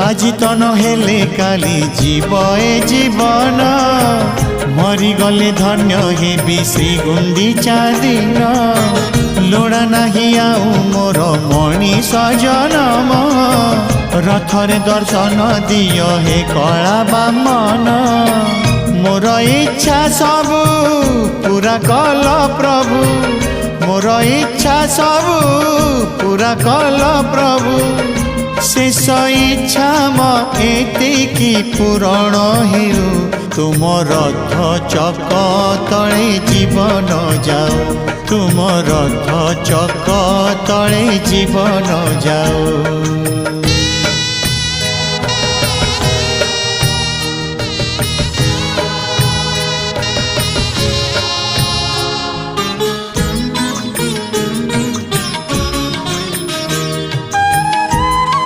আজি তো নহলে কালি জীব এ জীবন মরিগলে ধন্য হেবি শ্রী গুন্ডিচা দিন লোড়া নাহি আউ মোর মଣିষ জনম রথরে দর্শন দিও হে কলা বামন মোর ইচ্ছা সবু পুরা কল প্রভু মোর ইচ্ছা সবু পুরা কল প্রভু शेष इच्छा एतिकी पूरण हेउ तुम रथ चक तले जीवन जाओ तुम रथ चक तले जीवन जाओ।